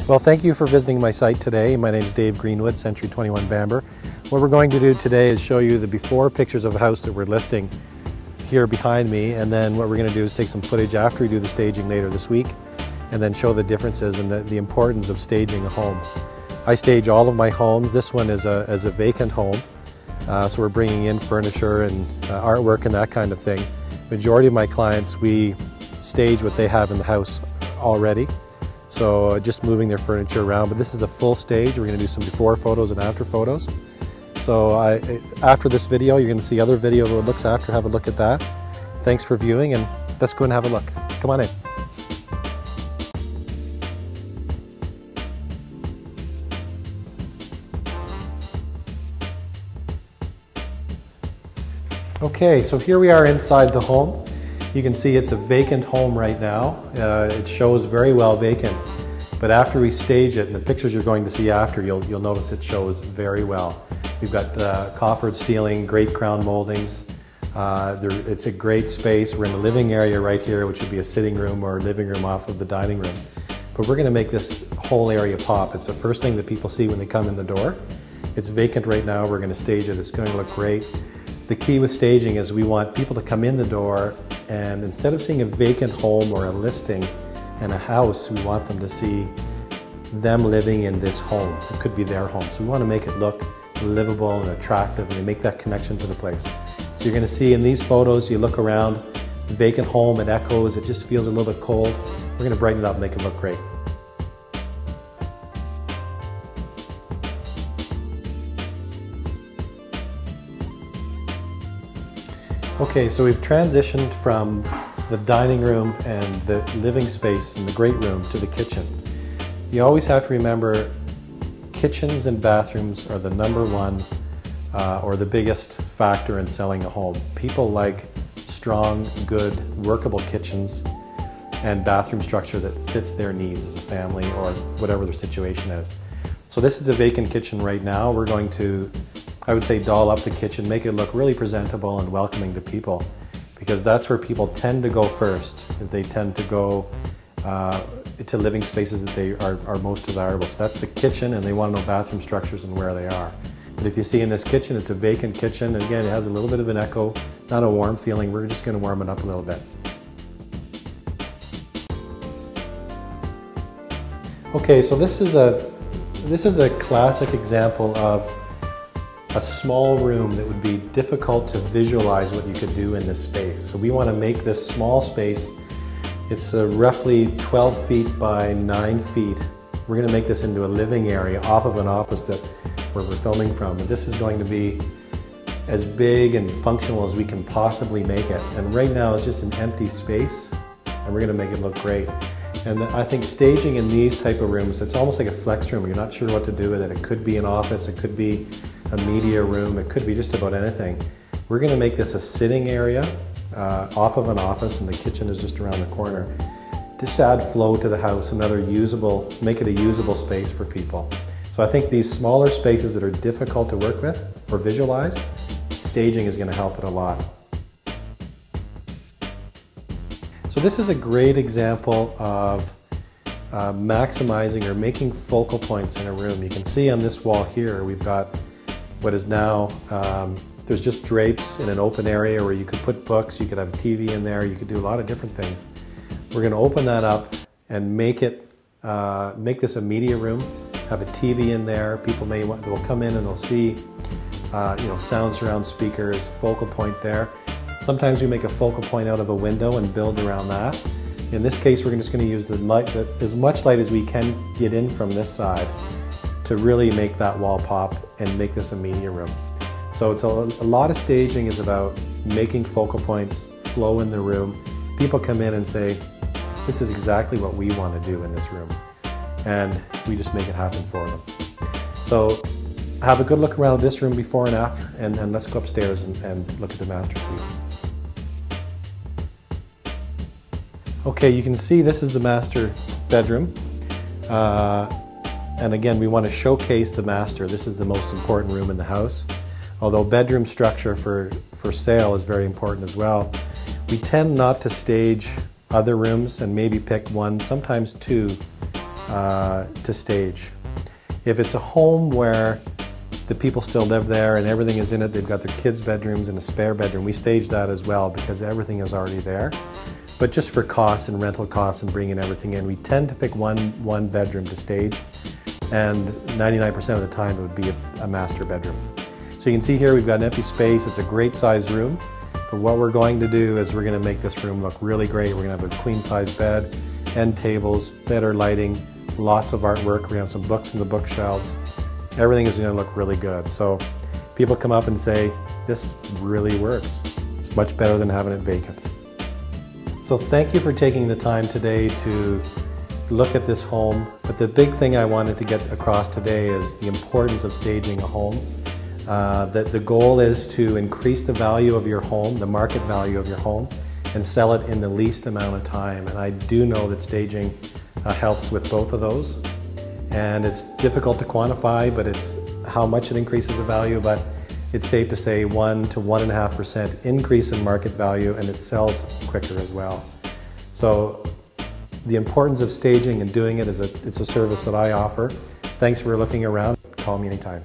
Well, thank you for visiting my site today. My name is Dave Greenwood, Century 21 Bamber. What we're going to do today is show you the before pictures of a house that we're listing here behind me, and then what we're going to do is take some footage after we do the staging later this week, and then show the differences and the importance of staging a home. I stage all of my homes. This one is a vacant home, so we're bringing in furniture and artwork and that kind of thing. Majority of my clients, we stage what they have in the house already. So just moving their furniture around, but this is a full stage. We're going to do some before photos and after photos. So after this video, you're going to see other video of what it looks after. Have a look at that. Thanks for viewing, and let's go and have a look. Come on in. Okay, so here we are inside the home. You can see it's a vacant home right now. It shows very well vacant, but after we stage it, and the pictures you're going to see after, you'll notice it shows very well. We've got coffered ceiling, great crown moldings. It's a great space. We're in the living area right here, which would be a sitting room or living room off of the dining room. But we're going to make this whole area pop. It's the first thing that people see when they come in the door. It's vacant right now. We're going to stage it. It's going to look great. The key with staging is we want people to come in the door, and instead of seeing a vacant home or a listing and a house, we want them to see them living in this home. It could be their home. So we want to make it look livable and attractive, and they make that connection to the place. So you're going to see in these photos, you look around, the vacant home, it echoes, it just feels a little bit cold. We're going to brighten it up and make it look great. Okay, so we've transitioned from the dining room and the living space and the great room to the kitchen. You always have to remember, kitchens and bathrooms are the #1 or the biggest factor in selling a home. People like strong, good, workable kitchens and bathroom structure that fits their needs as a family or whatever their situation is. So this is a vacant kitchen right now. We're going to, I would say, doll up the kitchen, make it look really presentable and welcoming to people, because that's where people tend to go first, is they tend to go to living spaces that they are most desirable. So that's the kitchen, and they want to know bathroom structures and where they are. But if you see in this kitchen, it's a vacant kitchen, and again, it has a little bit of an echo, not a warm feeling. We're just going to warm it up a little bit. Okay, so this is a classic example of a small room that would be difficult to visualize what you could do in this space. So we want to make this small space. It's roughly 12 feet by 9 feet. We're going to make this into a living area off of an office where we're filming from. And this is going to be as big and functional as we can possibly make it. And right now it's just an empty space, and we're going to make it look great. And I think staging in these type of rooms, it's almost like a flex room. You're not sure what to do with it. It could be an office, it could be a media room, it could be just about anything. We're going to make this a sitting area off of an office, and the kitchen is just around the corner. Just to add flow to the house, make it a usable space for people. So I think these smaller spaces that are difficult to work with or visualize, staging is going to help it a lot. So this is a great example of maximizing or making focal points in a room. You can see on this wall here, we've got what is now, there's just drapes in an open area where you could put books, you could have a TV in there, you could do a lot of different things. We're going to open that up and make this a media room, have a TV in there. People will come in and they'll see sound surround speakers, focal point there. Sometimes we make a focal point out of a window and build around that. In this case, we're just going to use as much light as we can get in from this side to really make that wall pop and make this a media room. So it's a lot of staging is about making focal points, flow in the room. People come in and say, this is exactly what we want to do in this room. And we just make it happen for them. So have a good look around this room before and after, and let's go upstairs and look at the master suite. Okay, you can see this is the master bedroom. And again, we want to showcase the master. This is the most important room in the house. Although bedroom structure for sale is very important as well. We tend not to stage other rooms and maybe pick one, sometimes two, to stage. If it's a home where the people still live there and everything is in it, they've got their kids' bedrooms and a spare bedroom, we stage that as well because everything is already there. But just for costs and rental costs and bringing everything in, we tend to pick one bedroom to stage, and 99% of the time it would be a master bedroom. So you can see here we've got an empty space. It's a great size room, but what we're going to do is we're going to make this room look really great. We're going to have a queen size bed, end tables, better lighting, lots of artwork. We're going to have some books in the bookshelves. Everything is going to look really good. So people come up and say, this really works. It's much better than having it vacant. So thank you for taking the time today to look at this home. But the big thing I wanted to get across today is the importance of staging a home. That the goal is to increase the value of your home, the market value of your home, and sell it in the least amount of time. And I do know that staging helps with both of those. And it's difficult to quantify, but it's how much it increases the value, but it's safe to say 1 to 1.5% increase in market value, and it sells quicker as well. So the importance of staging and doing it it's a service that I offer. Thanks for looking around. Call me anytime.